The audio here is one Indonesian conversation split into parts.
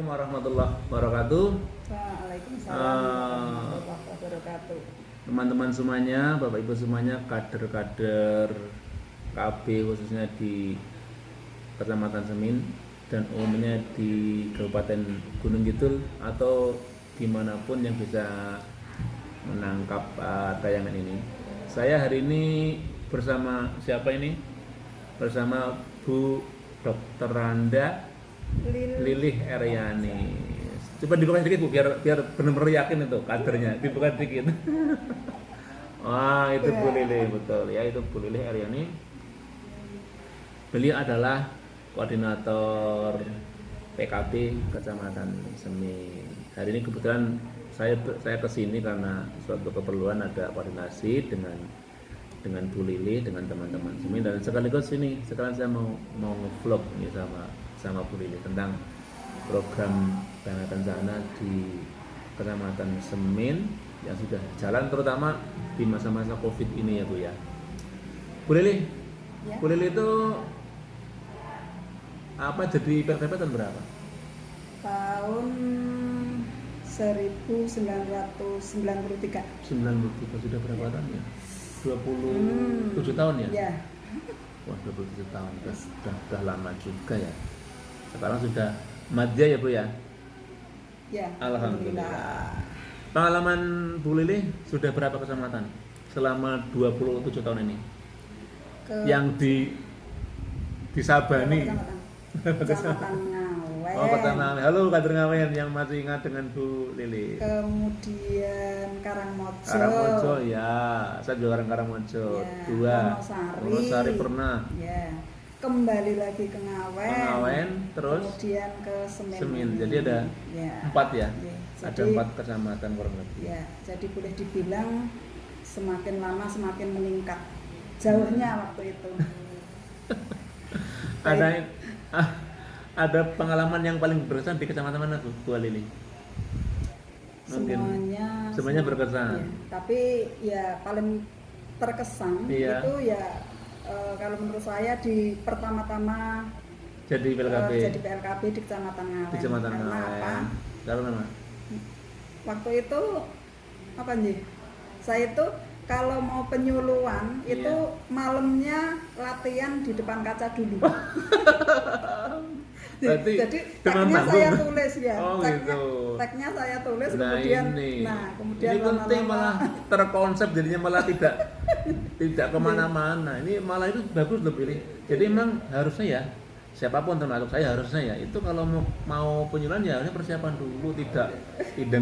warahmatullahi wabarakatuh. Waalaikumsalam warahmatullahi wabarakatuh. Teman-teman semuanya, Bapak Ibu semuanya, kader-kader KB khususnya di Kecamatan Semin dan umumnya di Kabupaten Gunung Kidul atau dimanapun yang bisa menangkap tayangan ini. Saya hari ini bersama siapa ini? Bersama Bu Dr. Randa Lilih Eryani. Coba dibuka sedikit Bu, biar benar-benar yakin itu kadernya. Dibuka sedikit. Wah, itu Bu Lilih, betul ya, itu Bu Lilih Eryani. Beliau adalah koordinator PKB Kecamatan Semin. Hari ini kebetulan saya kesini karena suatu keperluan, ada koordinasi dengan Bu Lilih, dengan teman-teman Semin, dan sekaligus ini sekarang saya mau nge-vlog nih sama Bu Lilih tentang program Dana Kencana di Kecamatan Semin yang sudah jalan terutama di masa-masa Covid ini ya Bu ya. Bu Lilih, Ya. Bu Lilih itu apa jadi PKB tahun berapa? Tahun 1993. 93, sudah berapa tahun ya? 27 tahun ya? Ya. Wah, 27 tahun, sudah lama juga ya. Sekarang sudah madya ya Bu ya? Ya. Alhamdulillah. Pengalaman Bu Lilih sudah berapa kecamatan selama 27 tahun ini? Yang disabani. Kecamatan Ngawen. Oh, Kecamatan. Halo kader Ngawen yang masih ingat dengan Bu Lilih. Kemudian Karangmojo. Karangmojo ya, saya juga orang Karangmojo. Ya, 2. Wonosari pernah. Ya. Kembali lagi ke Ngawen. Terus kemudian ke Semin. Jadi ada ya. 4 ya. Ya. Ada 4 kecamatan kurang lebih. Ya, jadi boleh dibilang semakin lama semakin meningkat jauhnya waktu itu. Ada pengalaman yang paling berkesan di kecamatan mana tuh, Bu Lilih? Semuanya berkesan. Ya, tapi ya paling terkesan itu ya kalau menurut saya di pertama-tama jadi PLKB di Kecamatan Ngawen. Di Kecamatan Karena Ngawen. apa? Karena apa? Waktu itu apa nih? Saya itu kalau mau penyuluhan itu malamnya latihan di depan kaca dulu. Jadi tagnya saya tulis ya. Oh, tagnya saya tulis nah, kemudian ini penting malah terkonsep jadinya malah tidak kemana-mana. Ini malah itu bagus loh pilih. Jadi memang harusnya ya siapapun termasuk saya harusnya ya itu kalau mau penyuluhan ya harusnya persiapan dulu, tidak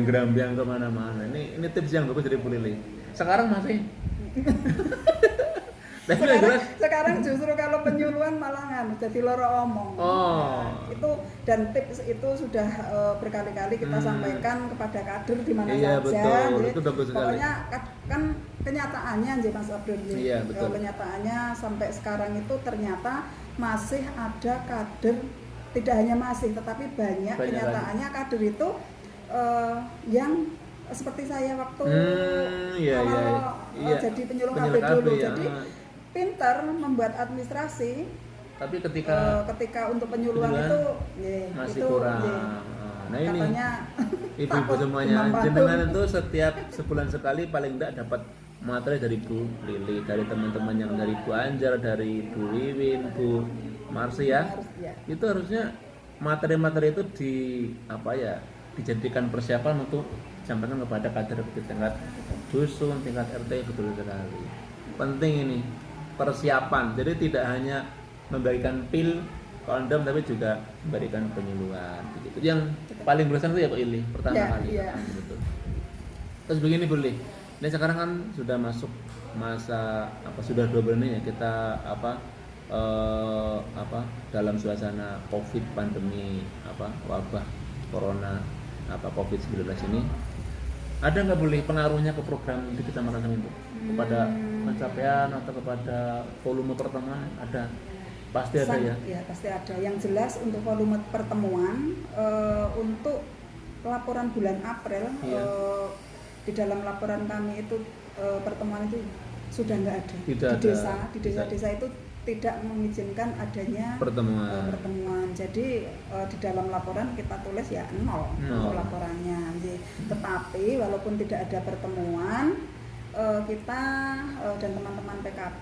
gerambang kemana-mana. Ini tips yang bagus dari Bu Lilih. Sekarang masih sekarang justru kalau penyuluhan malah jadi loro omong. Itu dan tips itu sudah berkali-kali kita sampaikan kepada kader di mana saja. Betul. Itu bagus sekali. Pokoknya kan kenyataannya Mas Abdul. Kenyataannya sampai sekarang itu ternyata masih ada kader, tidak hanya masih tetapi banyak kenyataannya kader itu yang seperti saya waktu jadi penyuluh KB dulu. Jadi pintar membuat administrasi, tapi ketika untuk penyuluhan itu masih itu, kurang. Nah ini ibu-ibu semuanya, jenengan itu setiap sebulan sekali paling tidak dapat materi dari Bu Lilih, dari teman-teman yang dari Bu Anjar, dari Bu Wiwin, Bu Marsi ya. Itu harusnya materi-materi itu dijadikan persiapan untuk sampaikan kepada kader di tingkat dusun, tingkat RT, betul sekali. Penting ini persiapan. Jadi tidak hanya membagikan pil, kondom, tapi juga memberikan penyuluhan. Itu yang paling berkesan itu ya Bu Lilih pertama kali. Betul. Terus begini Bu Lilih, ini sekarang kan sudah masuk masa sudah 2 bulan ini ya kita dalam suasana Covid pandemi wabah corona Covid-19 ini. Ada nggak boleh pengaruhnya ke program di Kecamatan Semin itu kepada pencapaian atau kepada volume pertemuan? Ada, pasti ada ya? Ya pasti ada. Yang jelas untuk volume pertemuan untuk laporan bulan April di dalam laporan kami itu pertemuan itu sudah nggak ada. Di desa itu tidak mengizinkan adanya pertemuan. Jadi di dalam laporan kita tulis ya 0 untuk laporannya. Tetapi walaupun tidak ada pertemuan, kita dan teman-teman PKB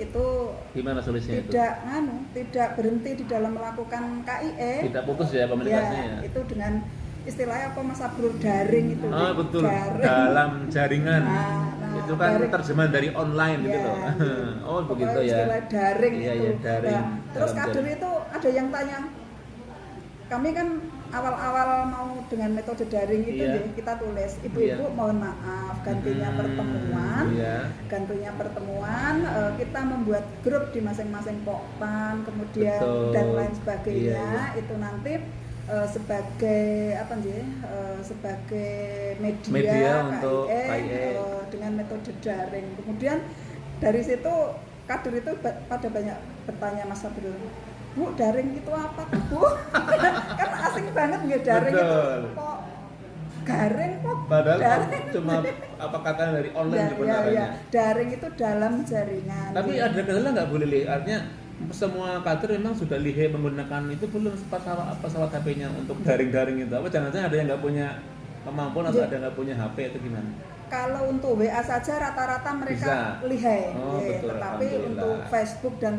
itu gimana solusinya tidak berhenti di dalam melakukan KIE. Tidak putus ya komunikasinya. Ya, itu dengan istilahnya apa Mas Abdul, daring itu. Betul. Dalam jaringan. Itu kan terjemahan dari online gitu loh. Oh begitu ya. Istilah daring itu. Iya, daring. Terus kader itu ada yang tanya, kami kan awal-awal mau dengan metode daring itu kita tulis, ibu-ibu mohon maaf, gantinya pertemuan, kita membuat grup di masing-masing poktan, kemudian dan lain sebagainya. Itu nanti sebagai sebagai media untuk KIE dengan metode daring. Kemudian dari situ kader itu pada banyak bertanya, Mas Abdul, Bu, daring itu apa tuh, Bu? Kan asing banget nggak daring. Betul. Itu kok garing kok. Padahal daring. Cuma apa kata dari online sebenarnya. Ya, daring itu dalam jaringan. Tapi ada kendala nggak Bu Lili? Artinya semua kader memang sudah lihai menggunakan itu belum pesawat HP-nya untuk daring-daring itu? Apa jangan-jangan ada yang nggak punya kemampuan atau ada yang nggak punya HP atau gimana? Kalau untuk WA saja rata-rata mereka lihai, tetapi untuk Facebook dan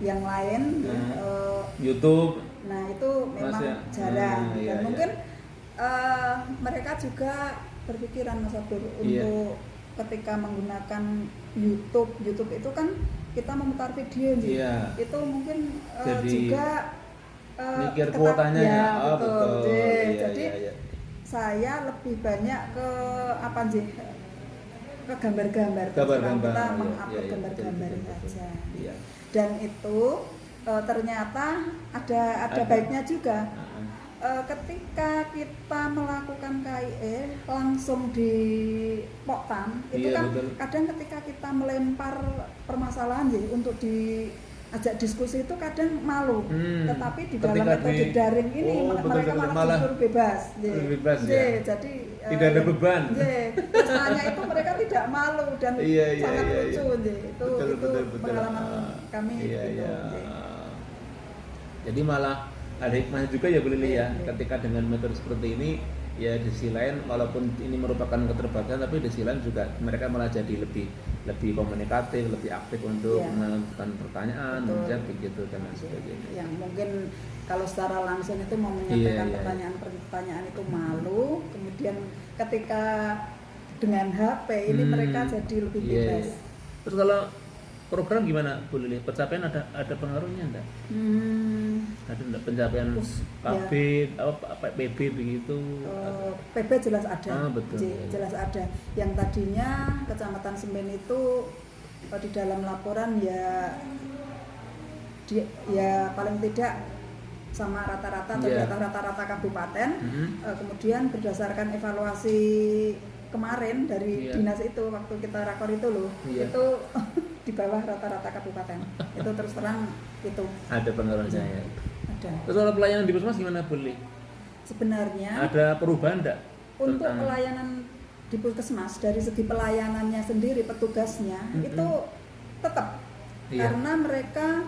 yang lain, YouTube, nah itu memang jarang. Dan mungkin mereka juga berpikiran, Mas Abdul, untuk ketika menggunakan YouTube itu kan kita memutar video, itu mungkin juga mikir kuotanya betul. Jadi saya lebih banyak ke ke gambar-gambar. Kita mengupload gambar-gambar saja. Dan itu ternyata ada baiknya juga. Ketika kita melakukan KIE langsung di Poktan, itu kan kadang ketika kita melempar permasalahan untuk diajak diskusi itu kadang malu. Tetapi di dalam metode daring ini mereka malah justru bebas. Jadi tidak ada beban. Rasanya itu mereka tidak malu dan sangat lucu. Itu pengalaman kami. Jadi malah ada hikmahnya juga ya Bu Lili ya, ketika dengan metode seperti ini ya di sisi lain walaupun ini merupakan keterbatasan tapi di sisi lain juga mereka malah jadi lebih komunikatif, lebih aktif untuk menentukan pertanyaan, menjawab begitu dan lain sebagainya. Yang mungkin kalau secara langsung itu mau menyampaikan pertanyaan itu malu, kemudian ketika dengan HP ini mereka jadi lebih bebas. Terus kalau program gimana Bu Lili? Pencapaian ada pengaruhnya enggak? Ada enggak pencapaian KB PB begitu? PB jelas ada. Jelas ada. Yang tadinya Kecamatan Semen itu di dalam laporan ya paling tidak sama rata-rata atau di atas rata-rata kabupaten. Kemudian berdasarkan evaluasi kemarin dari dinas itu waktu kita rakor itu loh, itu di bawah rata-rata kabupaten. Itu terus terang itu ada pengaruhnya ya. Ada. Terus kalau pelayanan di puskesmas gimana Bu Lili? Sebenarnya ada perubahan enggak? Untuk pelayanan di puskesmas dari segi pelayanannya sendiri petugasnya itu tetap karena mereka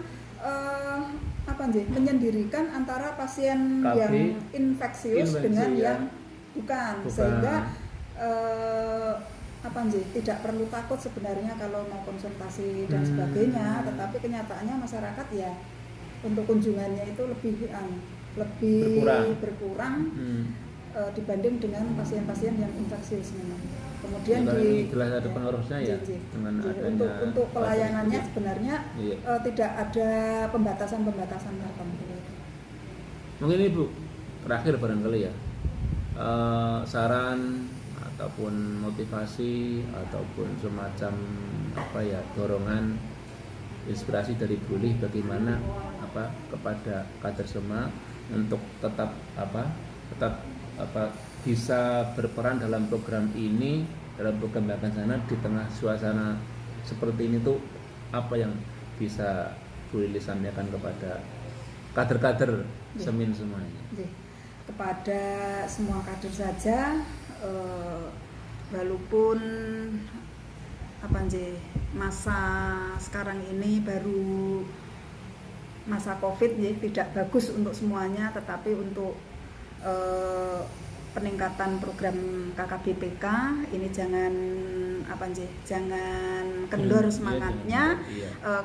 menyendirikan antara pasien yang infeksius dengan yang bukan. Sehingga tidak perlu takut sebenarnya kalau mau konsultasi dan sebagainya, tetapi kenyataannya masyarakat ya untuk kunjungannya itu lebih berkurang dibanding dengan pasien-pasien yang infeksius memang. Kemudian jelas ada pengaruhnya ya dengan adanya untuk pelayanannya sebenarnya tidak ada pembatasan tertentu. Mungkin Ibu terakhir barangkali ya saran ataupun motivasi ataupun semacam dorongan inspirasi dari Bu Lili bagaimana kepada kader Sema untuk tetap bisa berperan dalam program ini, dalam program Bahkan Sana di tengah suasana seperti ini tuh apa yang bisa Bu Lili sampaikan kepada kader-kader Semin semuanya? Kepada semua kader saja, walaupun masa sekarang ini baru masa COVID ya, tidak bagus untuk semuanya, tetapi untuk peningkatan program KKBPK ini jangan kendor semangatnya,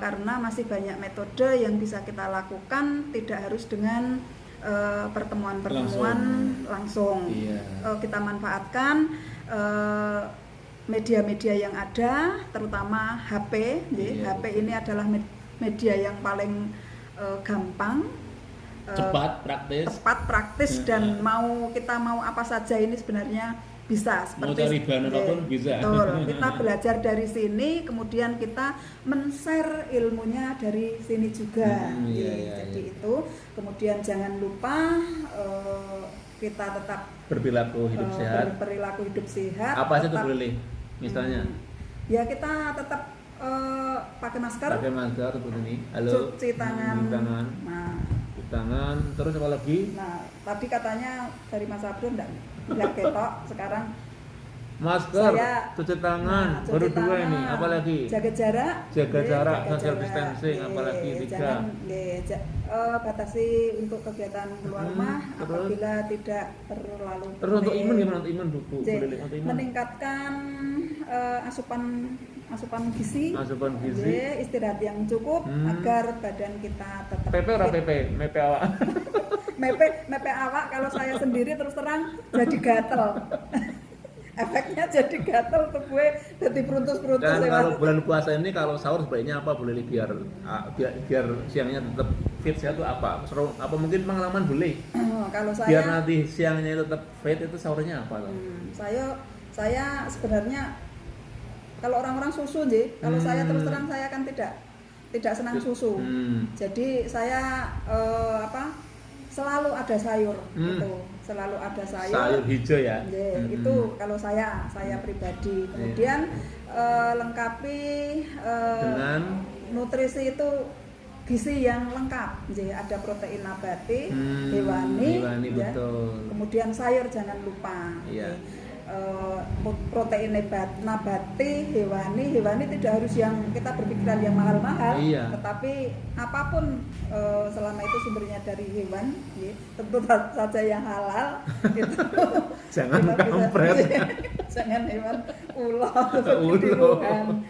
karena masih banyak metode yang bisa kita lakukan, tidak harus dengan pertemuan-pertemuan langsung. Kita manfaatkan media-media yang ada, terutama HP. HP ini adalah media yang paling gampang, cepat, praktis dan kita mau apa saja ini sebenarnya bisa. Mau cari bahan apapun bisa. Betul. Kita belajar dari sini, kemudian kita men-share ilmunya dari sini juga. Jadi itu. Kemudian jangan lupa kita tetap berperilaku hidup sehat. Apa aja tuh boleh? Misalnya? Ya kita tetap pakai masker seperti ini. Halo. Cuci tangan. Cuci tangan. Terus apa lagi? Nah, tadi katanya dari Mas Abdul enggak ketok, sekarang masker, cuci tangan, baru 2 ini. Apa lagi? Jaga jarak, social distancing, apalagi 3. Batasi untuk kegiatan keluar rumah apabila tidak terlalu. Terus untuk imun gimana? Untuk imun meningkatkan asupan gizi, istirahat yang cukup agar badan kita tetap mepe awak. mepe awak kalau saya sendiri terus terang jadi gatel. Efeknya jadi gatel tuh gue, jadi peruntus-peruntus. Dan kalau bulan puasa ini kalau sahur sebaiknya apa boleh biar siangnya tetap fit sehat tuh apa? Apa mungkin pengalaman boleh? Kalau saya biar nanti siangnya tetap fit itu sahurnya apa? Saya sebenarnya kalau orang-orang susu kalau saya terus terang saya kan tidak senang susu. Jadi saya selalu ada sayur gitu. Selalu ada sayur hijau ya. Itu kalau saya pribadi. Kemudian lengkapi dengan nutrisi itu gizi yang lengkap. Jadi ada protein nabati, hewani betul. Kemudian sayur jangan lupa. Protein nabati, hewani tidak harus yang kita berpikiran yang mahal-mahal, tetapi apapun selama itu sumbernya dari hewan, tentu saja yang halal. Itu jangan kampret, jangan hewan ulo seperti di Wuhan.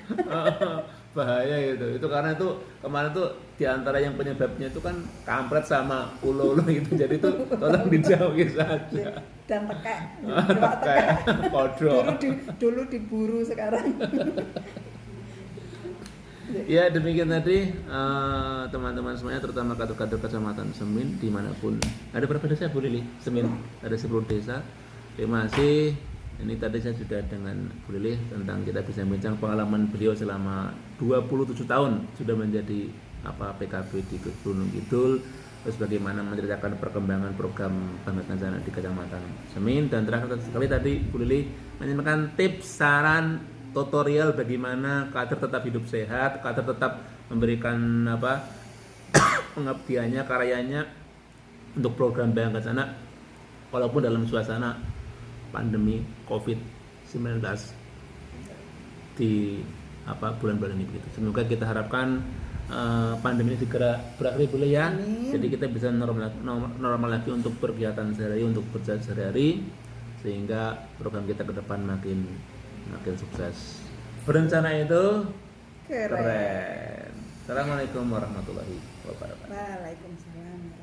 Bahaya itu karena itu kemarin tuh diantara yang penyebabnya itu kan kampret sama ulo gitu, jadi itu tolong dijauhi saja. Dan tekek, kodok. Dulu diburu, sekarang. Ya demikian tadi teman-teman semuanya, terutama kader-kader Kecamatan Semin dimanapun. Ada berapa desa Bu Lili? Semin ada 10 desa. Terima kasih. Ini tadi saya sudah dengan Bu Lili tentang kita bisa bincang pengalaman beliau selama 27 tahun sudah menjadi PKB di Gunung Kidul, terus bagaimana menceritakan perkembangan program Bangga Kencana di Kecamatan Semin, dan terakhir sekali tadi Bu Lili menyampaikan tips, saran, tutorial bagaimana kader tetap hidup sehat, kader tetap memberikan pengabdiannya, karyanya untuk program Bangga Kencana walaupun dalam suasana pandemi COVID-19 di bulan-bulan ini begitu. Semoga kita harapkan pandemi ini segera berakhir boleh ya. Jadi kita bisa normal lagi untuk berkegiatan sehari-hari, untuk berjalan sehari-hari, sehingga program kita ke depan makin sukses. Berencana itu keren. Assalamualaikum warahmatullahi wabarakatuh. Waalaikumsalam.